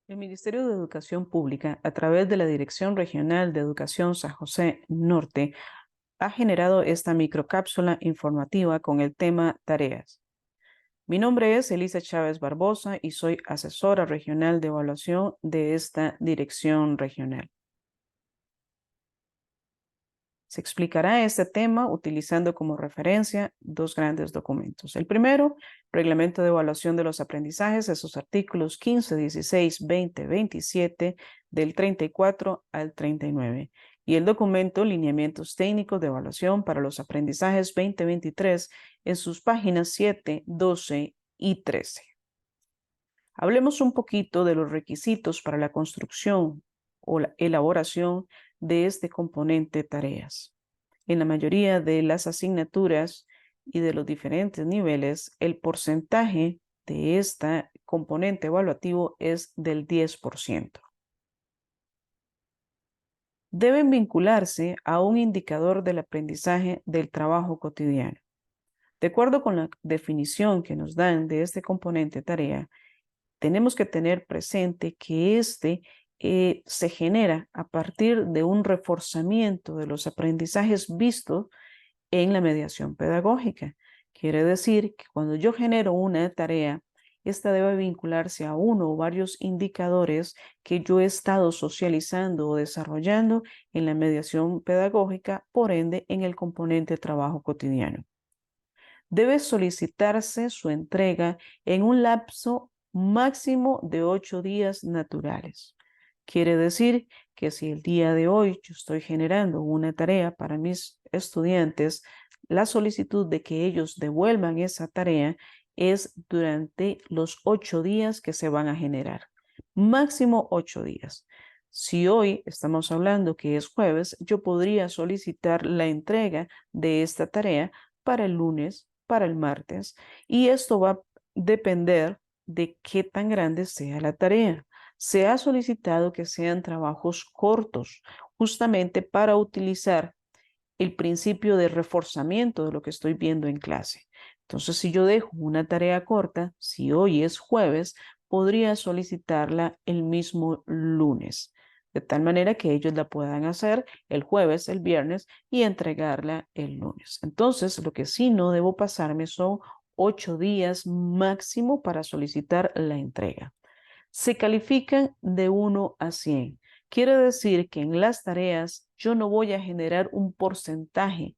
El Ministerio de Educación Pública, a través de la Dirección Regional de Educación San José Norte, ha generado esta microcápsula informativa con el tema tareas. Mi nombre es Elisa Chávez Barbosa y soy asesora regional de evaluación de esta dirección regional. Se explicará este tema utilizando como referencia dos grandes documentos. El primero, Reglamento de Evaluación de los Aprendizajes, esos artículos 15, 16, 20, 27, del 34 al 39. Y el documento, Lineamientos Técnicos de Evaluación para los Aprendizajes 2023, en sus páginas 7, 12 y 13. Hablemos un poquito de los requisitos para la construcción o la elaboración de este componente tareas. En la mayoría de las asignaturas y de los diferentes niveles, el porcentaje de este componente evaluativo es del 10%. Deben vincularse a un indicador del aprendizaje del trabajo cotidiano. De acuerdo con la definición que nos dan de este componente tarea, tenemos que tener presente que se genera a partir de un reforzamiento de los aprendizajes vistos en la mediación pedagógica. Quiere decir que cuando yo genero una tarea, esta debe vincularse a uno o varios indicadores que yo he estado socializando o desarrollando en la mediación pedagógica, por ende, en el componente trabajo cotidiano. Debe solicitarse su entrega en un lapso máximo de 8 días naturales. Quiere decir que si el día de hoy yo estoy generando una tarea para mis estudiantes, la solicitud de que ellos devuelvan esa tarea es durante los 8 días que se van a generar. Máximo 8 días. Si hoy estamos hablando que es jueves, yo podría solicitar la entrega de esta tarea para el lunes, para el martes, y esto va a depender de qué tan grande sea la tarea. Se ha solicitado que sean trabajos cortos, justamente para utilizar el principio de reforzamiento de lo que estoy viendo en clase. Entonces, si yo dejo una tarea corta, si hoy es jueves, podría solicitarla el mismo lunes, de tal manera que ellos la puedan hacer el jueves, el viernes y entregarla el lunes. Entonces, lo que sí no debo pasarme son 8 días máximo para solicitar la entrega. Se califican de 1 a 100. Quiere decir que en las tareas yo no voy a generar un porcentaje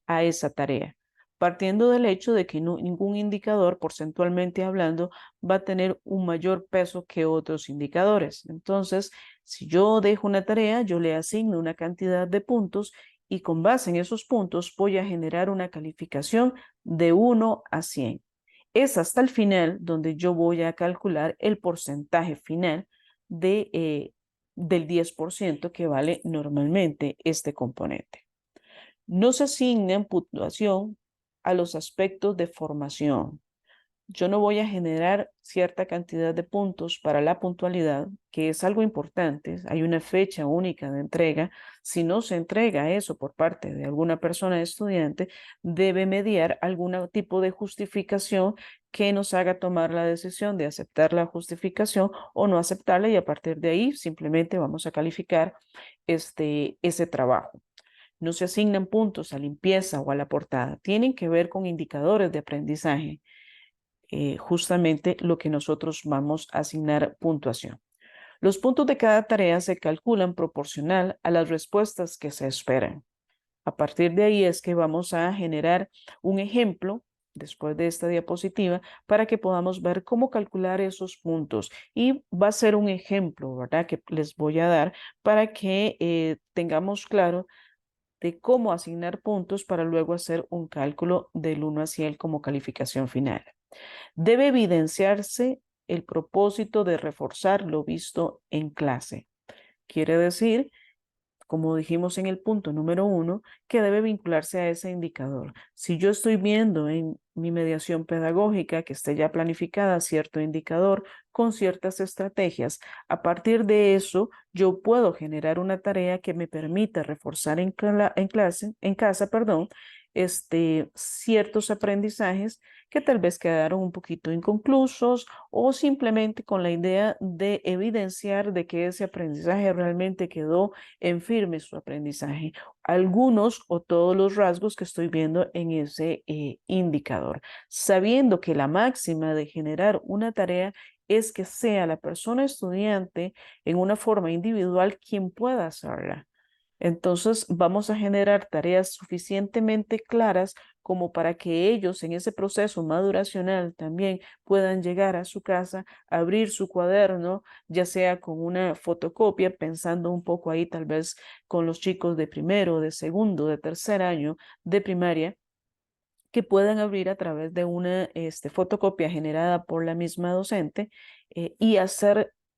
a esa tarea, partiendo del hecho de que ningún indicador, porcentualmente hablando, va a tener un mayor peso que otros indicadores. Entonces, si yo dejo una tarea, yo le asigno una cantidad de puntos y con base en esos puntos voy a generar una calificación de 1 a 100. Es hasta el final donde yo voy a calcular el porcentaje final del 10% que vale normalmente este componente. No se asigna puntuación a los aspectos de formación. Yo no voy a generar cierta cantidad de puntos para la puntualidad, que es algo importante. Hay una fecha única de entrega. Si no se entrega eso por parte de alguna persona estudiante, debe mediar algún tipo de justificación que nos haga tomar la decisión de aceptar la justificación o no aceptarla, y a partir de ahí simplemente vamos a calificar ese trabajo. No se asignan puntos a limpieza o a la portada. Tienen que ver con indicadores de aprendizaje, justamente lo que nosotros vamos a asignar puntuación. Los puntos de cada tarea se calculan proporcional a las respuestas que se esperan. A partir de ahí es que vamos a generar un ejemplo después de esta diapositiva para que podamos ver cómo calcular esos puntos. Y va a ser un ejemplo, ¿verdad?, que les voy a dar para que tengamos claro de cómo asignar puntos para luego hacer un cálculo del 1 a 100 como calificación final. Debe evidenciarse el propósito de reforzar lo visto en clase. Quiere decir, como dijimos en el punto número 1, que debe vincularse a ese indicador. Si yo estoy viendo en mi mediación pedagógica que esté ya planificada cierto indicador con ciertas estrategias, a partir de eso yo puedo generar una tarea que me permita reforzar en casa, ciertos aprendizajes que tal vez quedaron un poquito inconclusos o simplemente con la idea de evidenciar de que ese aprendizaje realmente quedó en firme su aprendizaje. Algunos o todos los rasgos que estoy viendo en ese indicador, sabiendo que la máxima de generar una tarea es que sea la persona estudiante en una forma individual quien pueda hacerla. Entonces, vamos a generar tareas suficientemente claras como para que ellos en ese proceso maduracional también puedan llegar a su casa, abrir su cuaderno, ya sea con una fotocopia, pensando un poco ahí tal vez con los chicos de primero, de segundo, de tercer año de primaria, que puedan abrir a través de una fotocopia generada por la misma docente y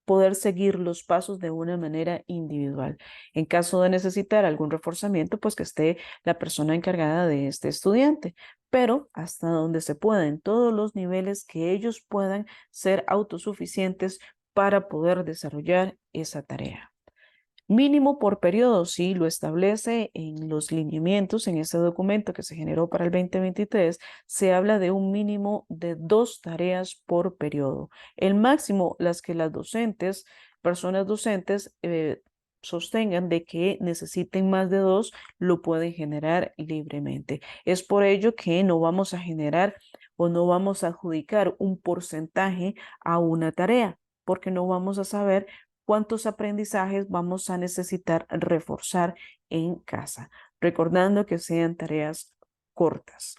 poder seguir los pasos de una manera individual. En caso de necesitar algún reforzamiento, pues que esté la persona encargada de este estudiante, pero hasta donde se pueda, en todos los niveles que ellos puedan ser autosuficientes para poder desarrollar esa tarea. Mínimo por periodo, sí, lo establece en los lineamientos, en ese documento que se generó para el 2023, se habla de un mínimo de 2 tareas por periodo. El máximo, las que las docentes, personas docentes, sostengan de que necesiten más de 2, lo pueden generar libremente. Es por ello que no vamos a generar o no vamos a adjudicar un porcentaje a una tarea, porque no vamos a saber cuántos aprendizajes vamos a necesitar reforzar en casa, recordando que sean tareas cortas.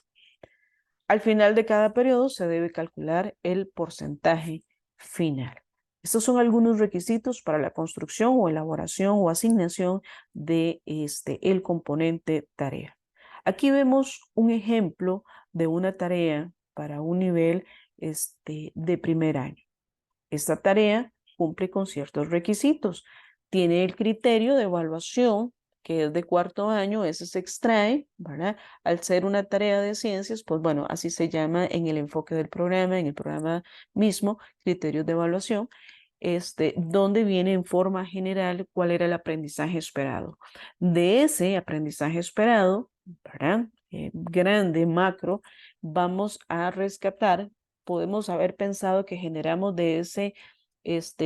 Al final de cada periodo se debe calcular el porcentaje final. Estos son algunos requisitos para la construcción o elaboración o asignación de el componente tarea. Aquí vemos un ejemplo de una tarea para un nivel de primer año. Esta tarea cumple con ciertos requisitos. Tiene el criterio de evaluación, que es de cuarto año, ese se extrae, ¿verdad? Al ser una tarea de ciencias, pues bueno, así se llama en el enfoque del programa, en el programa mismo, criterios de evaluación, donde viene en forma general cuál era el aprendizaje esperado. De ese aprendizaje esperado, ¿verdad? Grande, macro, vamos a rescatar, podemos haber pensado que generamos de ese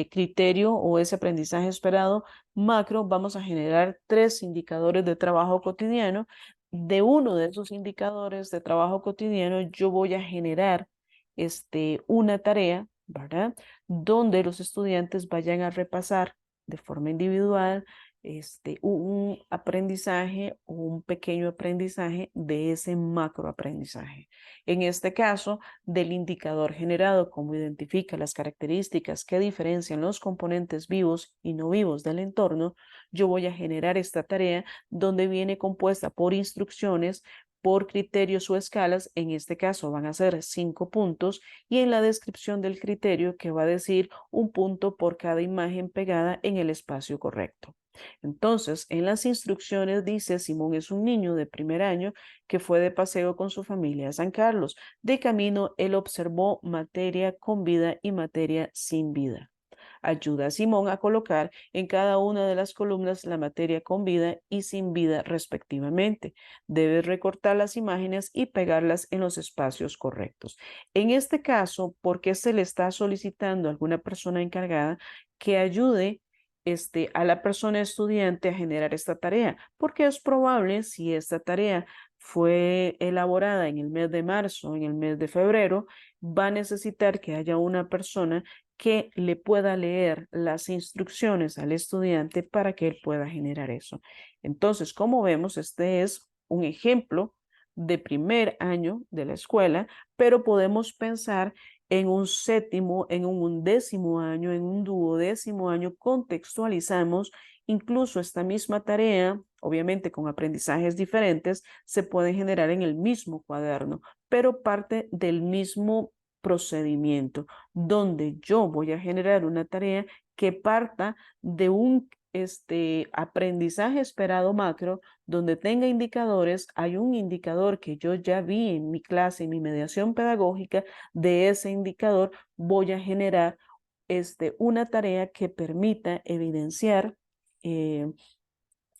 criterio o ese aprendizaje esperado macro, vamos a generar 3 indicadores de trabajo cotidiano. De uno de esos indicadores de trabajo cotidiano, yo voy a generar una tarea, ¿verdad? Donde los estudiantes vayan a repasar de forma individual un aprendizaje o un pequeño aprendizaje de ese macro aprendizaje. En este caso, del indicador generado, como identifica las características que diferencian los componentes vivos y no vivos del entorno, yo voy a generar esta tarea donde viene compuesta por instrucciones, por criterios o escalas, en este caso van a ser 5 puntos, y en la descripción del criterio que va a decir un punto por cada imagen pegada en el espacio correcto. Entonces, en las instrucciones dice, Simón es un niño de primer año que fue de paseo con su familia a San Carlos. De camino, él observó materia con vida y materia sin vida. Ayuda a Simón a colocar en cada una de las columnas la materia con vida y sin vida respectivamente. Debes recortar las imágenes y pegarlas en los espacios correctos. En este caso, ¿por qué se le está solicitando a alguna persona encargada que ayude a la persona estudiante a generar esta tarea? Porque es probable, si esta tarea fue elaborada en el mes de marzo, en el mes de febrero, va a necesitar que haya una persona que le pueda leer las instrucciones al estudiante para que él pueda generar eso. Entonces, como vemos, este es un ejemplo de primer año de la escuela, pero podemos pensar en un séptimo, en un undécimo año, en un duodécimo año, contextualizamos incluso esta misma tarea, obviamente con aprendizajes diferentes, se puede generar en el mismo cuaderno, pero parte del mismo procedimiento, donde yo voy a generar una tarea que parta de un aprendizaje esperado macro, donde tenga indicadores. Hay un indicador que yo ya vi en mi clase, en mi mediación pedagógica. De ese indicador voy a generar una tarea que permita evidenciar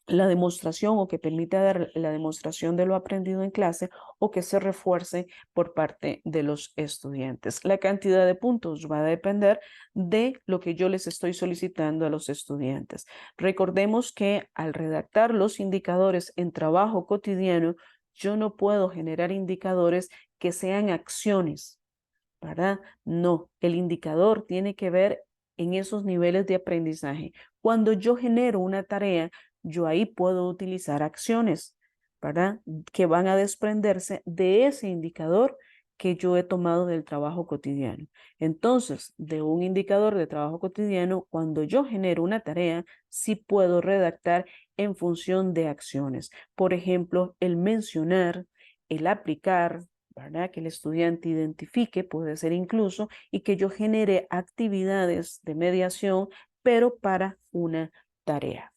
la demostración o que permita dar la demostración de lo aprendido en clase o que se refuerce por parte de los estudiantes. La cantidad de puntos va a depender de lo que yo les estoy solicitando a los estudiantes. Recordemos que al redactar los indicadores en trabajo cotidiano, yo no puedo generar indicadores que sean acciones, ¿verdad? No, el indicador tiene que ver en esos niveles de aprendizaje. Cuando yo genero una tarea, yo ahí puedo utilizar acciones, ¿verdad? Que van a desprenderse de ese indicador que yo he tomado del trabajo cotidiano. Entonces, de un indicador de trabajo cotidiano, cuando yo genero una tarea, sí puedo redactar en función de acciones. Por ejemplo, el mencionar, el aplicar, ¿verdad? Que el estudiante identifique, puede ser incluso, y que yo genere actividades de mediación, pero para una tarea.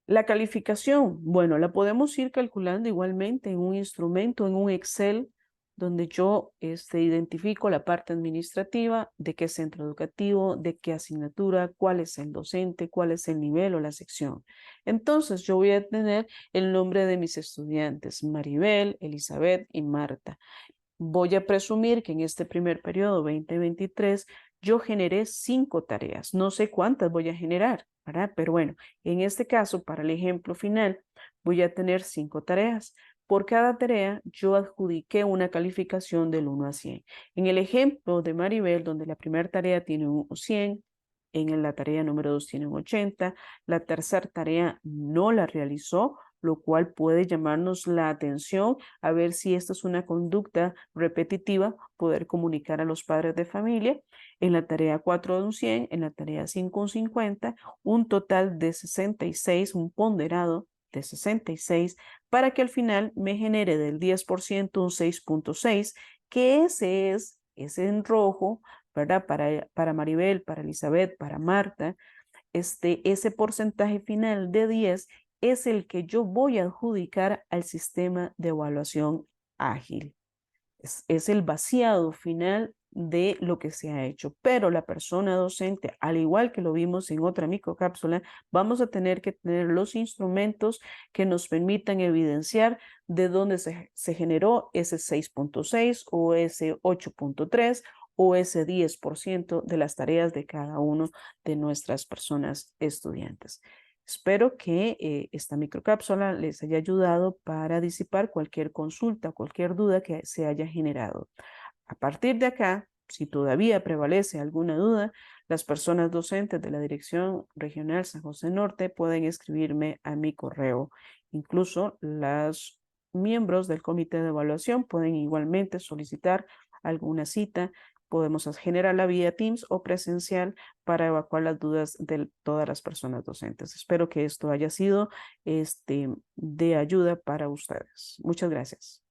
La calificación, bueno, la podemos ir calculando igualmente en un instrumento, en un Excel, donde yo identifico la parte administrativa, de qué centro educativo, de qué asignatura, cuál es el docente, cuál es el nivel o la sección. Entonces, yo voy a tener el nombre de mis estudiantes, Maribel, Elizabeth y Marta. Voy a presumir que en este primer periodo 2023 yo generé 5 tareas. No sé cuántas voy a generar, ¿verdad? Pero bueno, en este caso, para el ejemplo final, voy a tener 5 tareas. Por cada tarea, yo adjudiqué una calificación del 1 a 100. En el ejemplo de Maribel, donde la primera tarea tiene un 100, en la tarea número 2 tiene un 80, la tercera tarea no la realizó, lo cual puede llamarnos la atención a ver si esta es una conducta repetitiva, poder comunicar a los padres de familia. En la tarea 4 de un 100, en la tarea 5 un 50, un total de 66, un ponderado de 66, para que al final me genere del 10% un 6.6, que ese en rojo, ¿verdad? Para Maribel, para Elizabeth, para Marta, ese porcentaje final de 10 es el que yo voy a adjudicar al sistema de evaluación ágil. Es el vaciado final de lo que se ha hecho, pero la persona docente, al igual que lo vimos en otra microcápsula, vamos a tener que tener los instrumentos que nos permitan evidenciar de dónde se generó ese 6.6 o ese 8.3 o ese 10% de las tareas de cada uno de nuestras personas estudiantes. Espero que esta microcápsula les haya ayudado para disipar cualquier consulta, cualquier duda que se haya generado. A partir de acá, si todavía prevalece alguna duda, las personas docentes de la Dirección Regional San José Norte pueden escribirme a mi correo. Incluso los miembros del comité de evaluación pueden igualmente solicitar alguna cita. Podemos generarla vía Teams o presencial para evacuar las dudas de todas las personas docentes. Espero que esto haya sido de ayuda para ustedes. Muchas gracias.